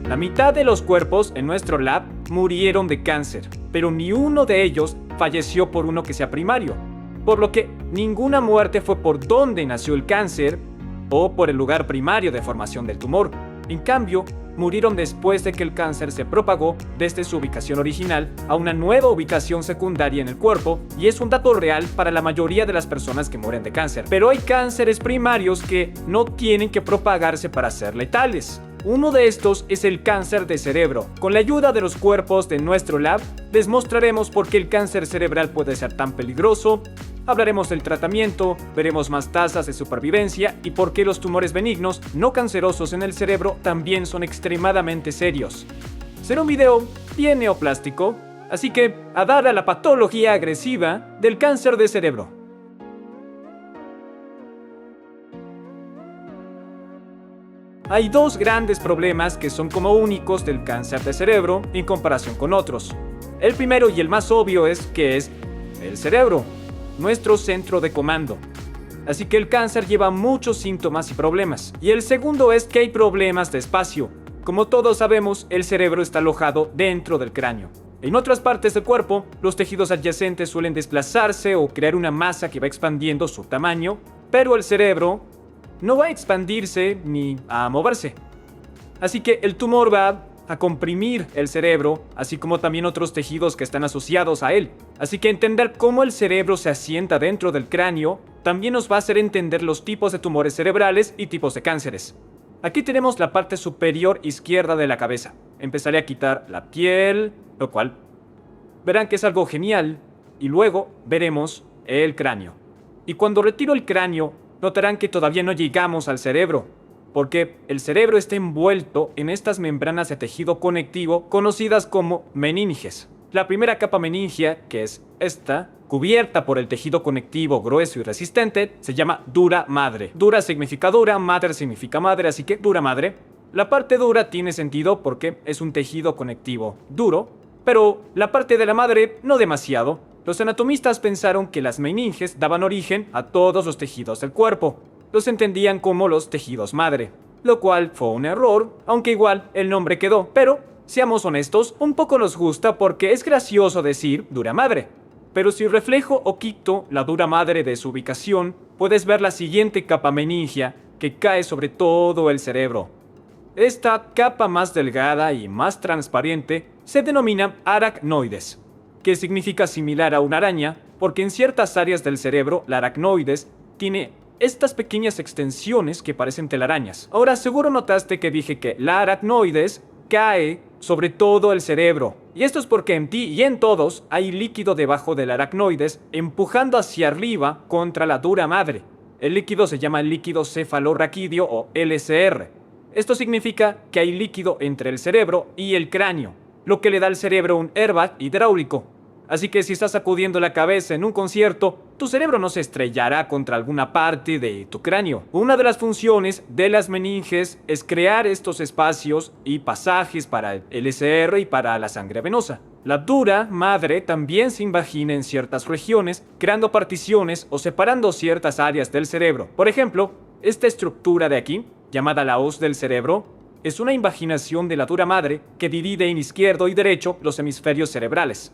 La mitad de los cuerpos en nuestro lab murieron de cáncer, pero ni uno de ellos falleció por uno que sea primario, por lo que ninguna muerte fue por dónde nació el cáncer o por el lugar primario de formación del tumor. En cambio, murieron después de que el cáncer se propagó desde su ubicación original a una nueva ubicación secundaria en el cuerpo, y es un dato real para la mayoría de las personas que mueren de cáncer. Pero hay cánceres primarios que no tienen que propagarse para ser letales. Uno de estos es el cáncer de cerebro. Con la ayuda de los cuerpos de nuestro lab, les mostraremos por qué el cáncer cerebral puede ser tan peligroso. Hablaremos del tratamiento, veremos más tasas de supervivencia y por qué los tumores benignos no cancerosos en el cerebro también son extremadamente serios. Será un video bien neoplástico, así que a dar a la patología agresiva del cáncer de cerebro. Hay dos grandes problemas que son como únicos del cáncer de cerebro en comparación con otros. El primero y el más obvio es que es el cerebro, nuestro centro de comando. Así que el cáncer lleva muchos síntomas y problemas. Y el segundo es que hay problemas de espacio. Como todos sabemos, el cerebro está alojado dentro del cráneo. En otras partes del cuerpo, los tejidos adyacentes suelen desplazarse o crear una masa que va expandiendo su tamaño, pero el cerebro no va a expandirse ni a moverse. Así que el tumor va a comprimir el cerebro, así como también otros tejidos que están asociados a él. Así que entender cómo el cerebro se asienta dentro del cráneo también nos va a hacer entender los tipos de tumores cerebrales y tipos de cánceres. Aquí tenemos la parte superior izquierda de la cabeza. Empezaré a quitar la piel, lo cual verán que es algo genial, y luego veremos el cráneo. Y cuando retiro el cráneo, notarán que todavía no llegamos al cerebro, porque el cerebro está envuelto en estas membranas de tejido conectivo conocidas como meninges. La primera capa meningia, que es esta, cubierta por el tejido conectivo grueso y resistente, se llama dura madre. Dura significa dura, madre significa madre, así que dura madre. La parte dura tiene sentido porque es un tejido conectivo duro, pero la parte de la madre no demasiado. Los anatomistas pensaron que las meninges daban origen a todos los tejidos del cuerpo. Los entendían como los tejidos madre, lo cual fue un error, aunque igual el nombre quedó. Pero, seamos honestos, un poco nos gusta porque es gracioso decir dura madre. Pero si reflejo o quito la dura madre de su ubicación, puedes ver la siguiente capa meningia que cae sobre todo el cerebro. Esta capa más delgada y más transparente se denomina aracnoides, que significa similar a una araña, porque en ciertas áreas del cerebro la aracnoides tiene estas pequeñas extensiones que parecen telarañas. Ahora, seguro notaste que dije que la aracnoides cae sobre todo el cerebro. Y esto es porque en ti y en todos hay líquido debajo del aracnoides empujando hacia arriba contra la dura madre. El líquido se llama líquido cefalorraquídeo o LCR. Esto significa que hay líquido entre el cerebro y el cráneo, lo que le da al cerebro un airbag hidráulico. Así que si estás sacudiendo la cabeza en un concierto, tu cerebro no se estrellará contra alguna parte de tu cráneo. Una de las funciones de las meninges es crear estos espacios y pasajes para el LCR y para la sangre venosa. La dura madre también se invagina en ciertas regiones, creando particiones o separando ciertas áreas del cerebro. Por ejemplo, esta estructura de aquí, llamada la hoz del cerebro, es una invaginación de la dura madre que divide en izquierdo y derecho los hemisferios cerebrales.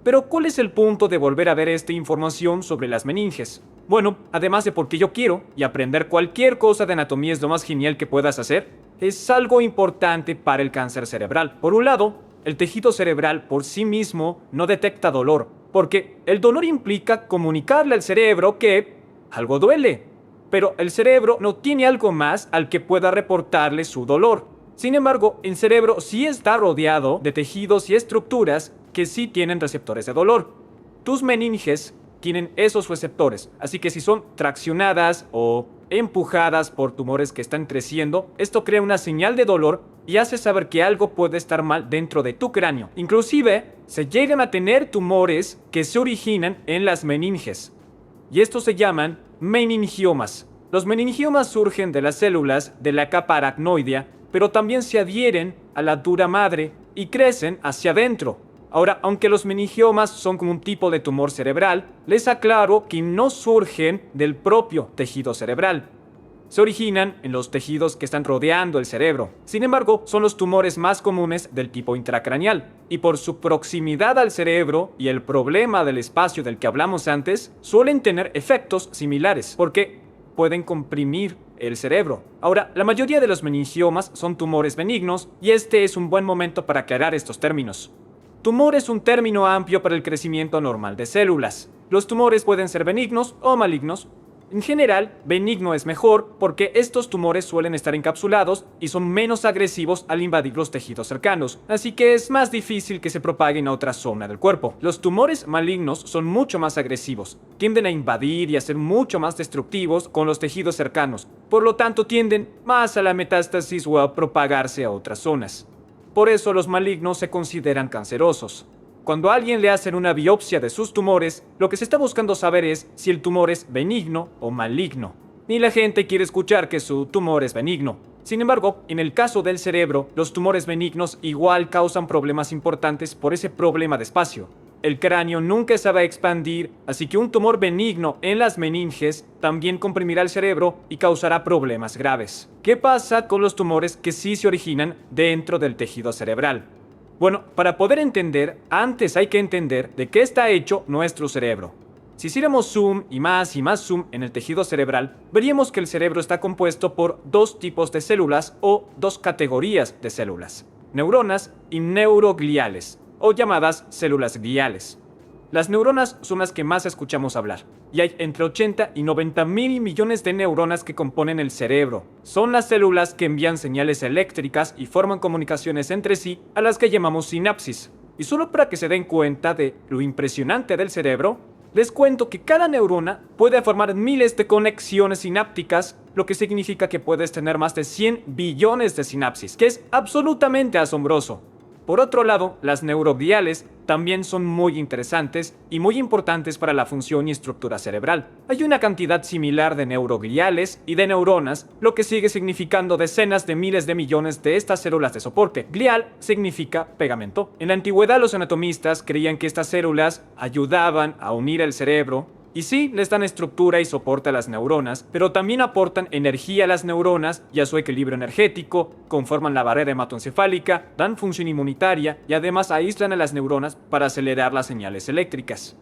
Pero ¿cuál es el punto de volver a ver esta información sobre las meninges? Bueno, además de porque yo quiero y aprender cualquier cosa de anatomía es lo más genial que puedas hacer, es algo importante para el cáncer cerebral. Por un lado, el tejido cerebral por sí mismo no detecta dolor, porque el dolor implica comunicarle al cerebro que algo duele. Pero el cerebro no tiene algo más al que pueda reportarle su dolor. Sin embargo, el cerebro sí está rodeado de tejidos y estructuras que sí tienen receptores de dolor. Tus meninges tienen esos receptores, así que si son traccionadas o empujadas por tumores que están creciendo, esto crea una señal de dolor y hace saber que algo puede estar mal dentro de tu cráneo. Inclusive, se llegan a tener tumores que se originan en las meninges, y estos se llaman meningiomas. Los meningiomas surgen de las células de la capa aracnoidea, pero también se adhieren a la dura madre y crecen hacia adentro. Ahora, aunque los meningiomas son como un tipo de tumor cerebral, les aclaro que no surgen del propio tejido cerebral. se originan en los tejidos que están rodeando el cerebro. Sin embargo, son los tumores más comunes del tipo intracraneal, y por su proximidad al cerebro y el problema del espacio del que hablamos antes, suelen tener efectos similares, porque pueden comprimir el cerebro. Ahora, la mayoría de los meningiomas son tumores benignos, y este es un buen momento para aclarar estos términos. Tumor es un término amplio para el crecimiento normal de células. Los tumores pueden ser benignos o malignos. En general, benigno es mejor porque estos tumores suelen estar encapsulados y son menos agresivos al invadir los tejidos cercanos, así que es más difícil que se propaguen a otra zona del cuerpo. Los tumores malignos son mucho más agresivos, tienden a invadir y a ser mucho más destructivos con los tejidos cercanos, por lo tanto tienden más a la metástasis o a propagarse a otras zonas. Por eso los malignos se consideran cancerosos. Cuando a alguien le hacen una biopsia de sus tumores, lo que se está buscando saber es si el tumor es benigno o maligno. Ni la gente quiere escuchar que su tumor es benigno. Sin embargo, en el caso del cerebro, los tumores benignos igual causan problemas importantes por ese problema de espacio. El cráneo nunca se va a expandir, así que un tumor benigno en las meninges también comprimirá el cerebro y causará problemas graves. ¿Qué pasa con los tumores que sí se originan dentro del tejido cerebral? Bueno, para poder entender, antes hay que entender de qué está hecho nuestro cerebro. Si hiciéramos zoom y más zoom en el tejido cerebral, veríamos que el cerebro está compuesto por dos tipos de células o dos categorías de células: neuronas y neurogliales, o llamadas células gliales. Las neuronas son las que más escuchamos hablar, y hay entre 80 y 90 mil millones de neuronas que componen el cerebro. Son las células que envían señales eléctricas y forman comunicaciones entre sí, a las que llamamos sinapsis. Y solo para que se den cuenta de lo impresionante del cerebro, les cuento que cada neurona puede formar miles de conexiones sinápticas, lo que significa que puedes tener más de 100 billones de sinapsis, que es absolutamente asombroso. Por otro lado, las neurogliales también son muy interesantes y muy importantes para la función y estructura cerebral. Hay una cantidad similar de neurogliales y de neuronas, lo que sigue significando decenas de miles de millones de estas células de soporte. Glial significa pegamento. En la antigüedad los anatomistas creían que estas células ayudaban a unir el cerebro. Y sí, les dan estructura y soporte a las neuronas, pero también aportan energía a las neuronas y a su equilibrio energético, conforman la barrera hematoencefálica, dan función inmunitaria y además aíslan a las neuronas para acelerar las señales eléctricas.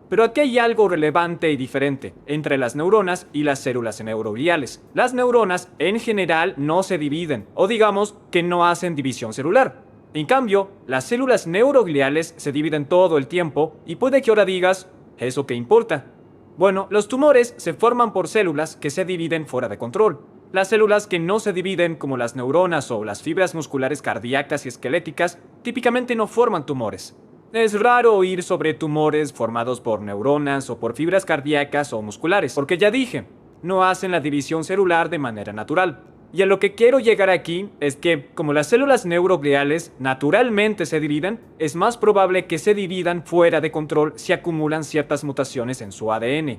Pero aquí hay algo relevante y diferente entre las neuronas y las células neurogliales. Las neuronas en general no se dividen, o digamos que no hacen división celular. En cambio, las células neurogliales se dividen todo el tiempo y puede que ahora digas: ¿eso qué importa? Bueno, los tumores se forman por células que se dividen fuera de control. Las células que no se dividen, como las neuronas o las fibras musculares cardíacas y esqueléticas, típicamente no forman tumores. Es raro oír sobre tumores formados por neuronas o por fibras cardíacas o musculares, porque ya dije, no hacen la división celular de manera natural. Y a lo que quiero llegar aquí es que, como las células neurogliales naturalmente se dividen, es más probable que se dividan fuera de control si acumulan ciertas mutaciones en su ADN.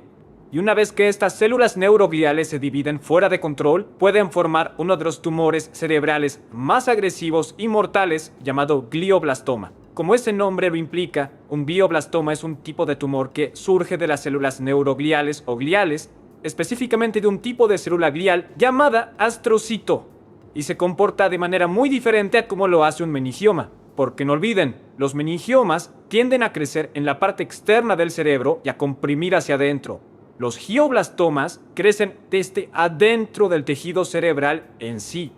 Y una vez que estas células neurogliales se dividen fuera de control, pueden formar uno de los tumores cerebrales más agresivos y mortales, llamado glioblastoma. Como ese nombre lo implica, un glioblastoma es un tipo de tumor que surge de las células neurogliales o gliales, específicamente de un tipo de célula glial llamada astrocito, y se comporta de manera muy diferente a como lo hace un meningioma. Porque no olviden, los meningiomas tienden a crecer en la parte externa del cerebro y a comprimir hacia adentro. Los glioblastomas crecen desde adentro del tejido cerebral en sí.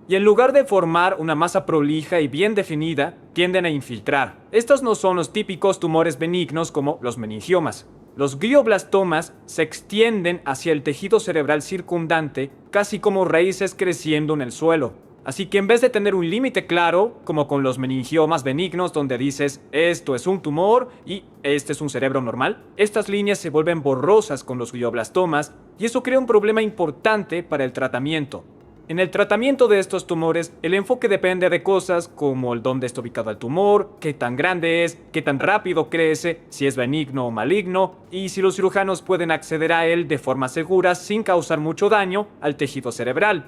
Y en lugar de formar una masa prolija y bien definida, tienden a infiltrar. Estos no son los típicos tumores benignos como los meningiomas. Los glioblastomas se extienden hacia el tejido cerebral circundante, casi como raíces creciendo en el suelo. Así que en vez de tener un límite claro, como con los meningiomas benignos donde dices esto es un tumor y este es un cerebro normal, estas líneas se vuelven borrosas con los glioblastomas y eso crea un problema importante para el tratamiento. En el tratamiento de estos tumores, el enfoque depende de cosas como el dónde está ubicado el tumor, qué tan grande es, qué tan rápido crece, si es benigno o maligno, y si los cirujanos pueden acceder a él de forma segura sin causar mucho daño al tejido cerebral.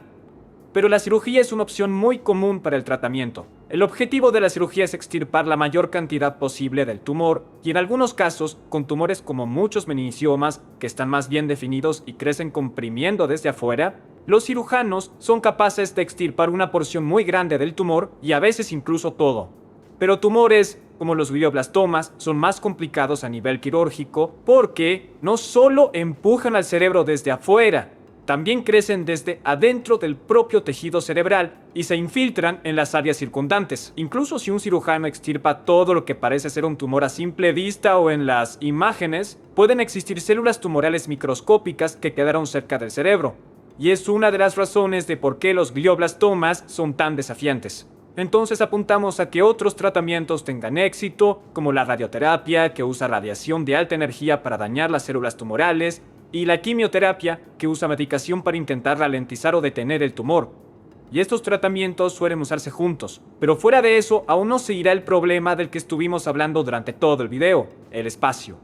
Pero la cirugía es una opción muy común para el tratamiento. El objetivo de la cirugía es extirpar la mayor cantidad posible del tumor y en algunos casos, con tumores como muchos meningiomas que están más bien definidos y crecen comprimiendo desde afuera, los cirujanos son capaces de extirpar una porción muy grande del tumor y a veces incluso todo. Pero tumores como los glioblastomas son más complicados a nivel quirúrgico porque no solo empujan al cerebro desde afuera, también crecen desde adentro del propio tejido cerebral y se infiltran en las áreas circundantes. Incluso si un cirujano extirpa todo lo que parece ser un tumor a simple vista o en las imágenes, pueden existir células tumorales microscópicas que quedaron cerca del cerebro. Y es una de las razones de por qué los glioblastomas son tan desafiantes. Entonces apuntamos a que otros tratamientos tengan éxito, como la radioterapia, que usa radiación de alta energía para dañar las células tumorales, y la quimioterapia, que usa medicación para intentar ralentizar o detener el tumor. Y estos tratamientos suelen usarse juntos, pero fuera de eso aún no se irá el problema del que estuvimos hablando durante todo el video, el espacio.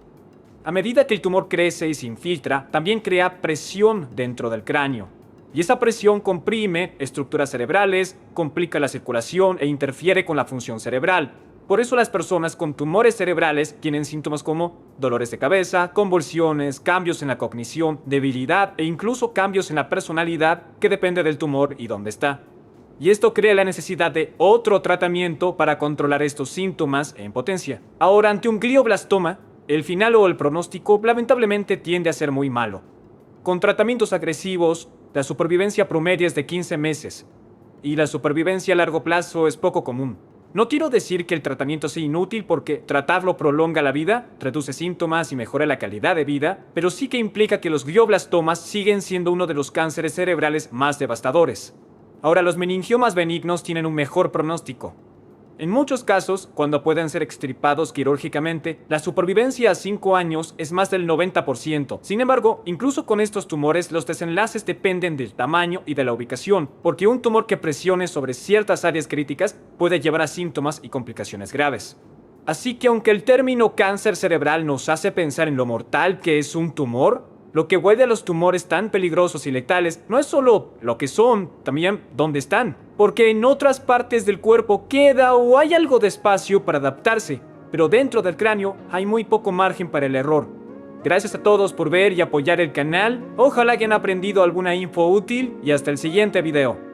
A medida que el tumor crece y se infiltra, también crea presión dentro del cráneo. Y esa presión comprime estructuras cerebrales, complica la circulación e interfiere con la función cerebral. Por eso las personas con tumores cerebrales tienen síntomas como dolores de cabeza, convulsiones, cambios en la cognición, debilidad e incluso cambios en la personalidad que depende del tumor y dónde está. Y esto crea la necesidad de otro tratamiento para controlar estos síntomas en potencia. Ahora, ante un glioblastoma, el final o el pronóstico lamentablemente tiende a ser muy malo. Con tratamientos agresivos, la supervivencia promedio es de 15 meses y la supervivencia a largo plazo es poco común. No quiero decir que el tratamiento sea inútil porque tratarlo prolonga la vida, reduce síntomas y mejora la calidad de vida, pero sí que implica que los glioblastomas siguen siendo uno de los cánceres cerebrales más devastadores. Ahora, los meningiomas benignos tienen un mejor pronóstico. En muchos casos, cuando pueden ser extirpados quirúrgicamente, la supervivencia a 5 años es más del 90%. Sin embargo, incluso con estos tumores, los desenlaces dependen del tamaño y de la ubicación, porque un tumor que presione sobre ciertas áreas críticas puede llevar a síntomas y complicaciones graves. Así que aunque el término cáncer cerebral nos hace pensar en lo mortal que es un tumor, lo que vuelve a los tumores tan peligrosos y letales no es solo lo que son, también dónde están. Porque en otras partes del cuerpo queda o hay algo de espacio para adaptarse, pero dentro del cráneo hay muy poco margen para el error. Gracias a todos por ver y apoyar el canal, ojalá hayan aprendido alguna info útil y hasta el siguiente video.